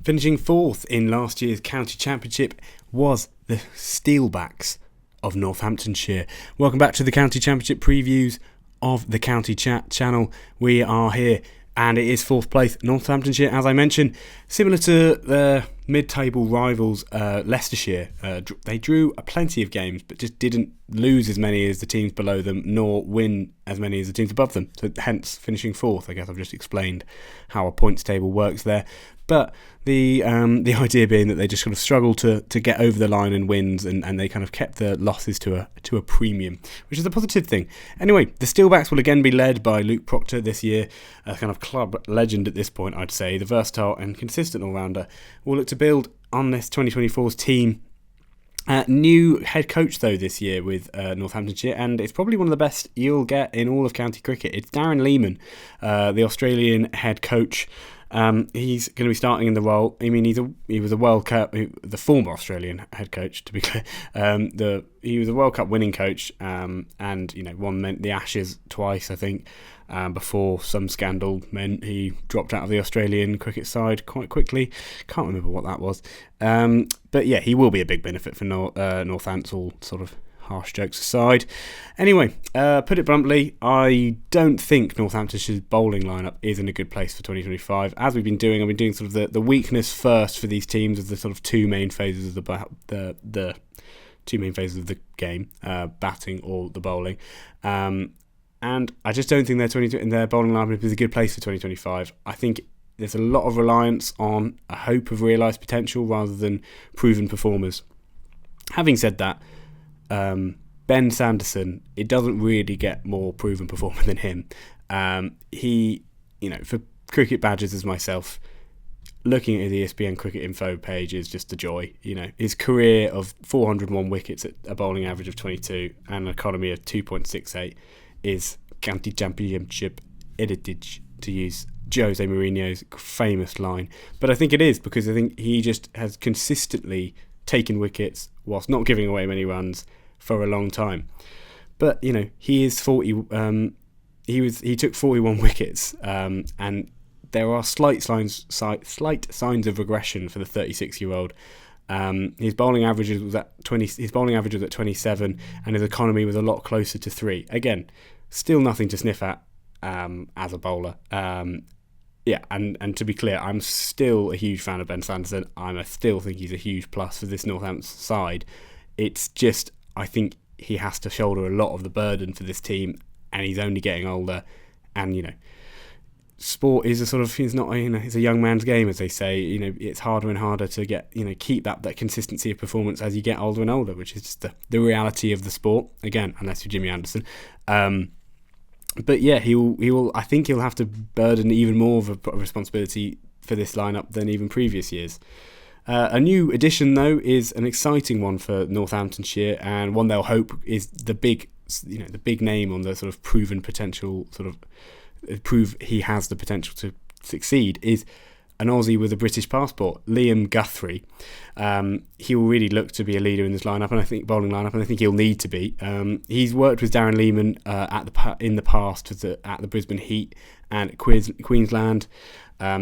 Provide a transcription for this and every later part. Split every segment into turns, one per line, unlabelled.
Finishing fourth in last year's county championship was the Steelbacks of Northamptonshire. Welcome back to the county championship previews of the County Chat channel. We are here and it is fourth place. Northamptonshire, as I mentioned, similar to the mid-table rivals Leicestershire. They drew plenty of games but just didn't lose as many as the teams below them nor win as many as the teams above them. So hence finishing fourth. I guess I've just explained how a points table works there. But the idea being that they just sort of struggled to get over the line in wins and they kind of kept the losses to a premium, which is a positive thing. Anyway, the Steelbacks will again be led by Luke Proctor this year, a kind of club legend at this point, I'd say. The versatile and consistent all-rounder will look to build on this 2024's team. New head coach, though, this year with Northamptonshire, and it's probably one of the best you'll get in all of county cricket. It's Darren Lehman, the Australian head coach. He's going to be starting in the role. I mean, he was a World Cup, the former Australian head coach, to be clear. He was a World Cup winning coach, and won the Ashes twice, I think, before some scandal meant he dropped out of the Australian cricket side quite quickly. Can't remember what that was. But yeah, he will be a big benefit for Northants, all sort of harsh jokes aside. Anyway, put it bluntly, I don't think Northamptonshire's bowling lineup is in a good place for 2025. As I've been doing sort of the weakness first for these teams of the sort of two main phases of the two main phases of the game, batting or the bowling. And I just don't think their bowling lineup is a good place for 2025. I think there's a lot of reliance on a hope of realised potential rather than proven performers. Having said that, Ben Sanderson, it doesn't really get more proven performer than him. He, for cricket badgers as myself, looking at the ESPN cricket info page is just a joy. His career of 401 wickets at a bowling average of 22 and an economy of 2.68 is county championship heritage, to use Jose Mourinho's famous line. But I think it is because I think he just has consistently taken wickets whilst not giving away many runs for a long time. But he is 40. He took 41 wickets, and there are slight signs of regression for the 36-year-old. His bowling average was at 20. His bowling average was at 27, and his economy was a lot closer to 3. Again, still nothing to sniff at as a bowler. And to be clear, I'm still a huge fan of Ben Sanderson. I still think he's a huge plus for this Northampton side. It's just, I think he has to shoulder a lot of the burden for this team, and he's only getting older. And sport is it's a young man's game, as they say. It's harder and harder to get keep that consistency of performance as you get older and older, which is just the reality of the sport. Again, unless you're Jimmy Anderson. But yeah, he will. I think he'll have to burden even more of a responsibility for this lineup than even previous years. A new addition, though, is an exciting one for Northamptonshire, and one they'll hope is the big name on the sort of proven potential, sort of prove he has the potential to succeed, is an Aussie with a British passport, Liam Guthrie. He will really look to be a leader in this lineup, and I think bowling lineup, and I think he'll need to be. He's worked with Darren Lehman in the past at the Brisbane Heat and at Queensland.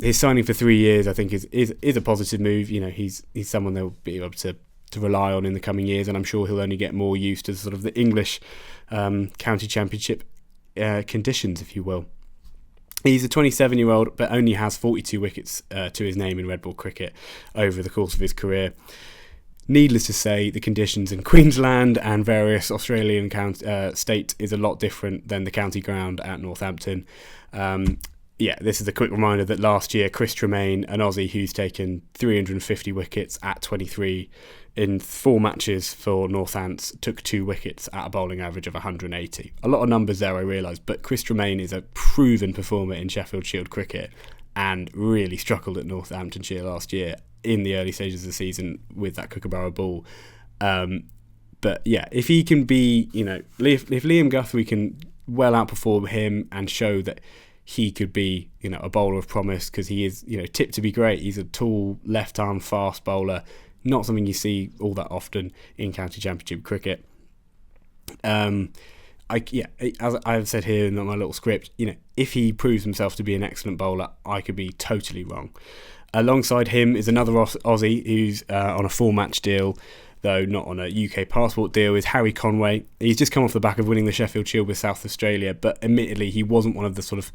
His signing for 3 years, I think, is a positive move. He's someone they'll be able to rely on in the coming years, and I'm sure he'll only get more used to sort of the English county championship conditions, if you will. He's a 27-year-old, but only has 42 wickets to his name in red ball cricket over the course of his career. Needless to say, the conditions in Queensland and various Australian states is a lot different than the county ground at Northampton. This is a quick reminder that last year, Chris Tremaine, an Aussie who's taken 350 wickets at 23 in 4 matches for Northants, took 2 wickets at a bowling average of 180. A lot of numbers there, I realise, but Chris Tremaine is a proven performer in Sheffield Shield cricket and really struggled at Northamptonshire last year in the early stages of the season with that Kookaburra ball. But yeah, if he can be, if Liam Guthrie can well outperform him and show that he could be, a bowler of promise, because he is, tipped to be great. He's a tall, left-arm, fast bowler. Not something you see all that often in county championship cricket. as I've said here in my little script, if he proves himself to be an excellent bowler, I could be totally wrong. Alongside him is another Aussie who's on a 4-match deal, though not on a UK passport deal, is Harry Conway. He's just come off the back of winning the Sheffield Shield with South Australia, but admittedly he wasn't one of the sort of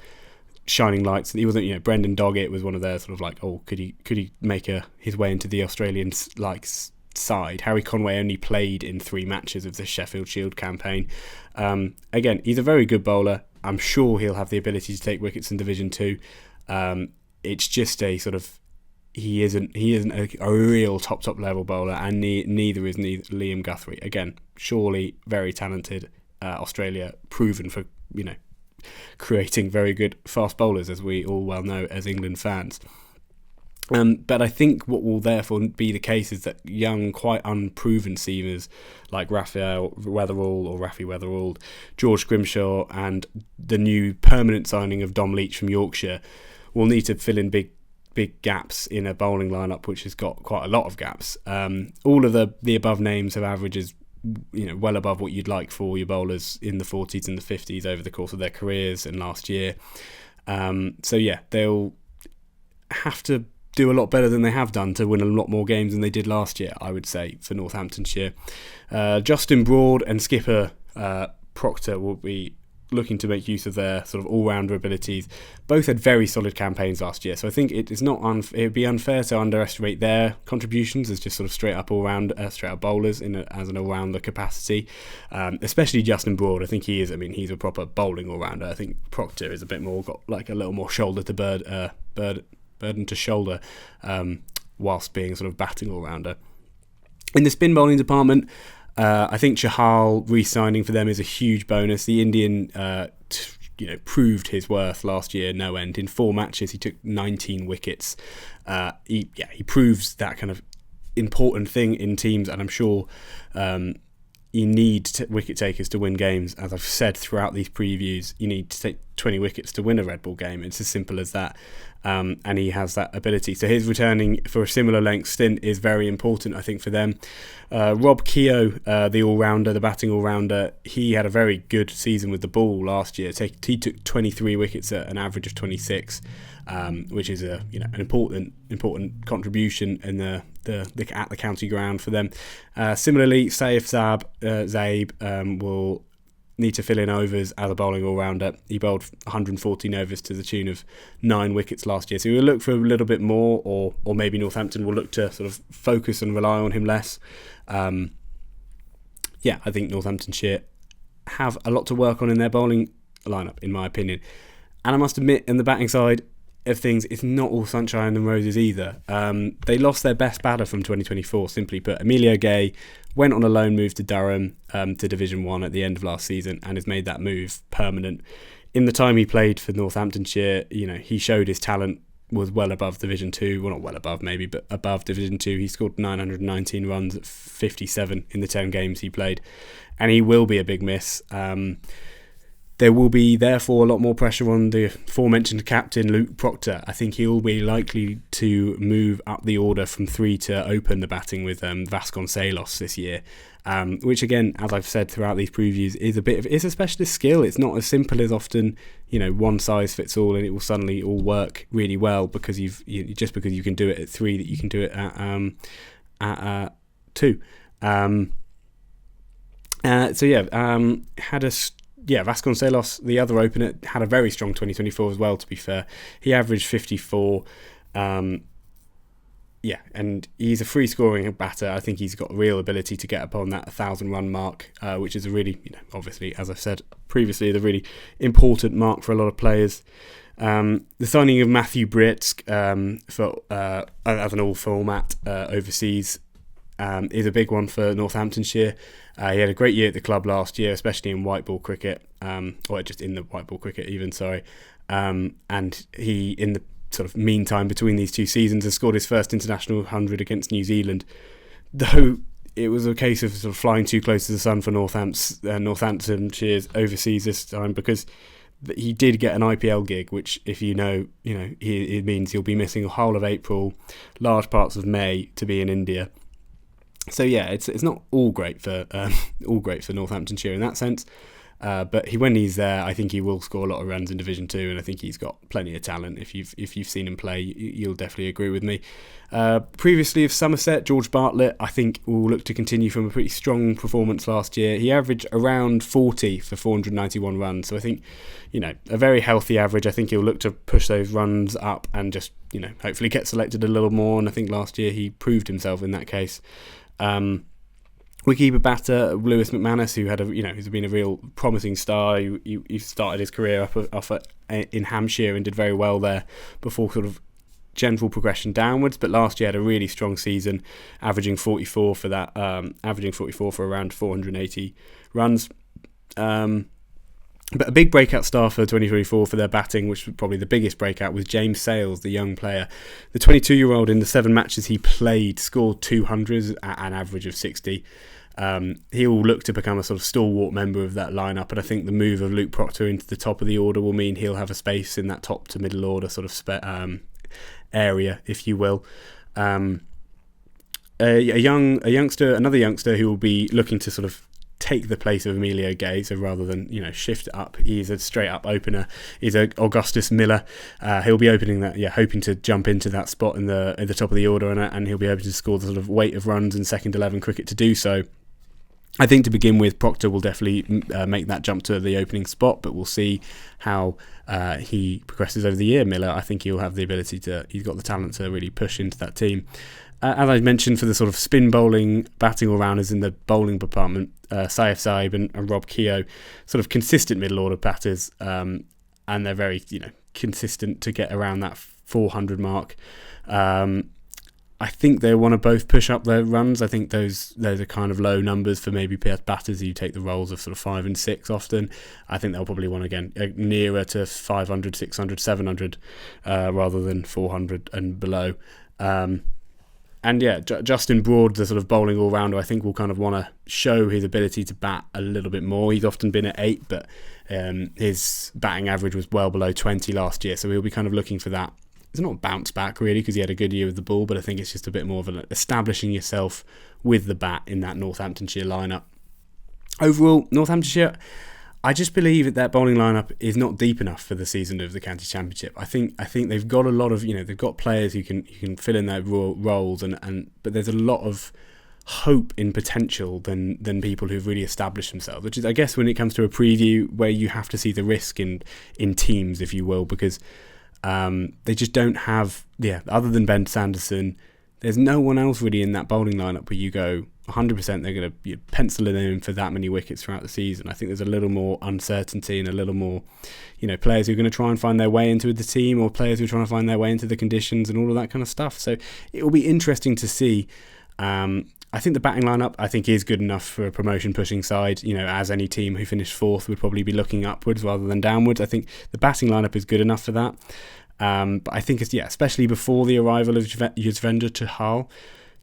shining lights. He wasn't, Brendan Doggett was one of their sort of like, could he make his way into the Australian side. Harry Conway only played in 3 matches of the Sheffield Shield campaign. Again, he's a very good bowler. I'm sure he'll have the ability to take wickets in Division 2. It's just a sort of he isn't a real top level bowler, and neither is Liam Guthrie. Again, surely very talented. Australia proven for creating very good fast bowlers, as we all well know as England fans. But I think what will therefore be the case is that young, quite unproven seamers like Rafi Weatherall, George Grimshaw, and the new permanent signing of Dom Leach from Yorkshire will need to fill in big gaps in a bowling lineup which has got quite a lot of gaps. All of the above names have averages well above what you'd like for your bowlers in the 40s and the 50s over the course of their careers and last year. They'll have to do a lot better than they have done to win a lot more games than they did last year, I would say, for Northamptonshire. Justin Broad and skipper Proctor will be looking to make use of their sort of all-rounder abilities. Both had very solid campaigns last year, so I think it would be unfair to underestimate their contributions as just sort of straight up bowlers as an all-rounder capacity. Especially Justin Broad, I think he is. I mean, he's a proper bowling all-rounder. I think Proctor is a bit more got like a little more shoulder to burden to shoulder, whilst being sort of batting all-rounder. In the spin bowling department, I think Chahal re-signing for them is a huge bonus. The Indian proved his worth last year, no end. In 4 matches, he took 19 wickets. He proves that kind of important thing in teams, and I'm sure you need wicket takers to win games. As I've said throughout these previews, you need to take 20 wickets to win a Red Bull game. It's as simple as that. And he has that ability. So his returning for a similar length stint is very important, I think, for them. Rob Keogh, the all-rounder, the batting all-rounder, he had a very good season with the ball last year. He took 23 wickets at an average of 26, which is an important contribution in the at the county ground for them. Similarly, Saif Zaib will need to fill in overs as a bowling all-rounder. He bowled 114 overs to the tune of 9 wickets last year. So we'll look for a little bit more, or maybe Northampton will look to sort of focus and rely on him less. I think Northamptonshire have a lot to work on in their bowling lineup, in my opinion. And I must admit, in the batting side of things, it's not all sunshine and roses either. They lost their best batter from 2024, simply put. Emilio Gay went on a loan move to Durham to Division 1 at the end of last season and has made that move permanent. In the time he played for Northamptonshire, he showed his talent was well above Division 2. Well, not well above maybe, but above Division 2. He scored 919 runs at 57 in the 10 games he played. And he will be a big miss. There will be, therefore, a lot more pressure on the aforementioned captain, Luke Proctor. I think he'll be likely to move up the order from 3 to open the batting with Vasconcelos this year, which, again, as I've said throughout these previews, it's a specialist skill. It's not as simple as often, one size fits all and it will suddenly all work really well because just because you can do it at 3 that you can do it at 2. Vasconcelos, the other opener, had a very strong 2024 as well, to be fair. He averaged 54. And he's a free scoring batter. I think he's got a real ability to get upon that 1,000 run mark, which is a really, obviously, as I've said previously, the really important mark for a lot of players. The signing of Matthew Britsk as an all-format overseas is a big one for Northamptonshire. He had a great year at the club last year, especially in white ball cricket, or just in the white ball cricket even, sorry. And he, in the sort of meantime between these 2 seasons, has scored his first international 100 against New Zealand, though it was a case of sort of flying too close to the sun for Northamptonshire's overseas this time, because he did get an IPL gig, which, if it means he'll be missing the whole of April, large parts of May to be in India. So it's not all great for Northamptonshire in that sense. But when he's there, I think he will score a lot of runs in Division 2, and I think he's got plenty of talent. If you've seen him play, you'll definitely agree with me. Previously of Somerset, George Bartlett, I think will look to continue from a pretty strong performance last year. He averaged around 40 for 491 runs, so I think, a very healthy average. I think he'll look to push those runs up and just, hopefully get selected a little more, and I think last year he proved himself in that case. Wicketkeeper batter Lewis McManus, who had who's been a real promising star. He started his career off in Hampshire and did very well there before sort of gentle progression downwards. But last year had a really strong season, averaging 44 for that, for around 480 runs. But a big breakout star for 2024 for their batting, which was probably the biggest breakout, was James Sales, the young player. The 22-year-old, in the 7 matches he played, scored 200s at an average of 60. He will look to become a sort of stalwart member of that lineup, and I think the move of Luke Proctor into the top of the order will mean he'll have a space in that top to middle order sort of area, if you will. Another youngster who will be looking to sort of take the place of Emilio Gay, so rather than shift it up, he's a straight up opener, is Augustus Miller. He'll be opening that, hoping to jump into that spot in the top of the order, and he'll be able to score the sort of weight of runs in second 11 cricket to do so. I think to begin with, Proctor will definitely make that jump to the opening spot, but we'll see how he progresses over the year. Miller, I think he'll have the ability he's got the talent to really push into that team. As I mentioned, for the sort of spin bowling, batting all-rounders in the bowling department, Saif Saib and Rob Keogh, sort of consistent middle-order batters, and they're very consistent to get around that 400 mark. I think they want to both push up their runs. I think those are kind of low numbers for maybe batters who take the roles of sort of 5 and 6 often. I think they'll probably want, again, nearer to 500, 600, 700 rather than 400 and below. And Justin Broad, the sort of bowling all-rounder, I think will kind of want to show his ability to bat a little bit more. He's often been at 8, but his batting average was well below 20 last year, so he'll be kind of looking for that. It's not a bounce back, really, because he had a good year with the ball, but I think it's just a bit more of establishing yourself with the bat in that Northamptonshire lineup. Overall, Northamptonshire, I just believe that bowling lineup is not deep enough for the season of the County Championship. I think they've got a lot of they've got players who can fill in their roles, but there's a lot of hope in potential than people who've really established themselves. Which is, I guess, when it comes to a preview where you have to see the risk in teams, if you will, because they just don't have other than Ben Sanderson, there's no one else really in that bowling lineup where you go 100% they're going to pencil it in for that many wickets throughout the season. I think there's a little more uncertainty and a little more, players who are going to try and find their way into the team, or players who are trying to find their way into the conditions and all of that kind of stuff. So it will be interesting to see. I think the batting lineup, is good enough for a promotion-pushing side. As any team who finished 4th would probably be looking upwards rather than downwards. I think the batting lineup is good enough for that. But I think it's, especially before the arrival of Yuzvendra Chahal,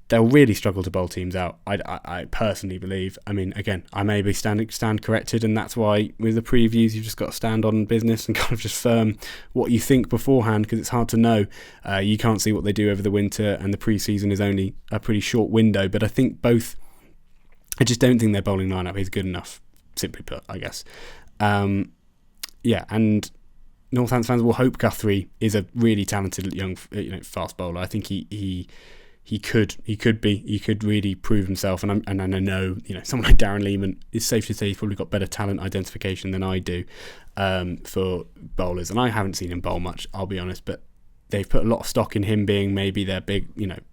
they'll really struggle to bowl teams out. I personally believe. Again, I may be stand corrected, and that's why with the previews you've just got to stand on business and kind of just firm what you think beforehand, because it's hard to know. You can't see what they do over the winter, and the pre-season is only a pretty short window. But I think both. I just don't think their bowling lineup is good enough. Simply put, I guess. And Northampton fans will hope Guthrie is a really talented young, fast bowler. I think he could really prove himself, and I know someone like Darren Lehman, it's safe to say he's probably got better talent identification than I do for bowlers, and I haven't seen him bowl much, I'll be honest, but they've put a lot of stock in him being maybe their big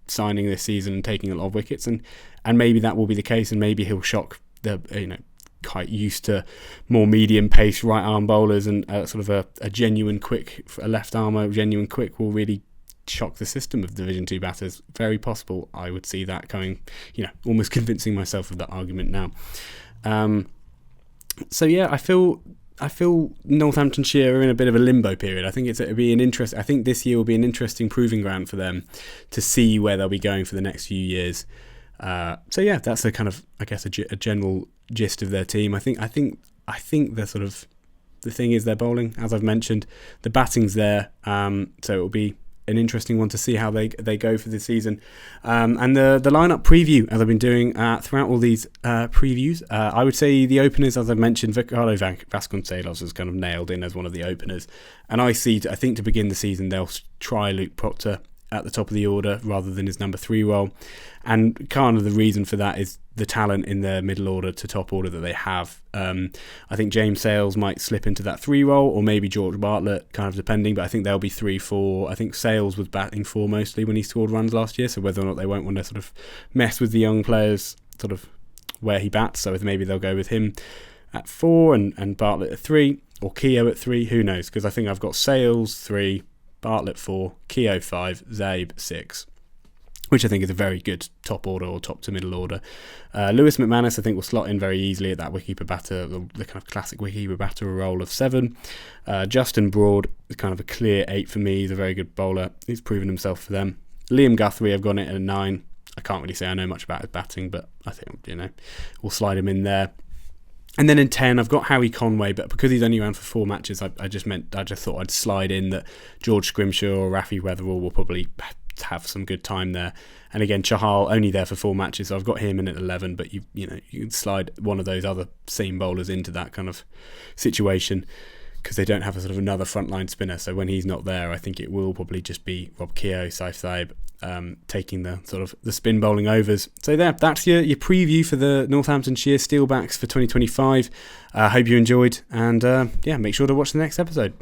signing this season and taking a lot of wickets, and maybe that will be the case, and maybe he'll shock the quite used to more medium pace right arm bowlers, and sort of a genuine quick, a left armer genuine quick will really shock the system of Division 2 batters. Very possible I would see that coming, almost convincing myself of that argument now. I feel Northamptonshire are in a bit of a limbo period. I think I think this year will be an interesting proving ground for them to see where they'll be going for the next few years. That's a kind of, I guess, a general gist of their team. I think the sort of the thing is their bowling, as I've mentioned, the batting's there. So it'll be an interesting one to see how they go for this season. And the lineup preview, as I've been doing throughout all these previews, I would say the openers, as I've mentioned, Ricardo Vasconcelos was kind of nailed in as one of the openers. And I think to begin the season, they'll try Luke Proctor at the top of the order rather than his number 3 role. And kind of the reason for that is the talent in their middle order to top order that they have. I think James Sales might slip into that 3 role, or maybe George Bartlett, kind of depending, but I think they'll be 3-4. I think Sales was batting 4 mostly when he scored runs last year, so whether or not they won't want to sort of mess with the young players sort of where he bats, so maybe they'll go with him at 4 and Bartlett at 3, or Keogh at 3, who knows, because I think I've got Sales 3, Bartlett 4, Keogh 5, Zabe 6, which I think is a very good top order or top to middle order. Lewis McManus, I think, will slot in very easily at that wicketkeeper batter, the kind of classic wicketkeeper batter role of 7. Justin Broad is kind of a clear 8 for me. He's a very good bowler. He's proven himself for them. Liam Guthrie, I've got it at 9. I can't really say I know much about his batting, but I think, we'll slide him in there. And then in 10, I've got Harry Conway, but because he's only around for 4 matches, I just thought I'd slide in that George Scrimshaw or Rafi Weatherall will probably have some good time there. And again, Chahal only there for 4 matches, so I've got him in at 11. But you can slide one of those other seam bowlers into that kind of situation because they don't have a sort of another frontline spinner. So when he's not there, I think it will probably just be Rob Keogh, Saif Saib taking the sort of the spin bowling overs. So that's your preview for the Northamptonshire Steelbacks for 2025. I hope you enjoyed, and make sure to watch the next episode.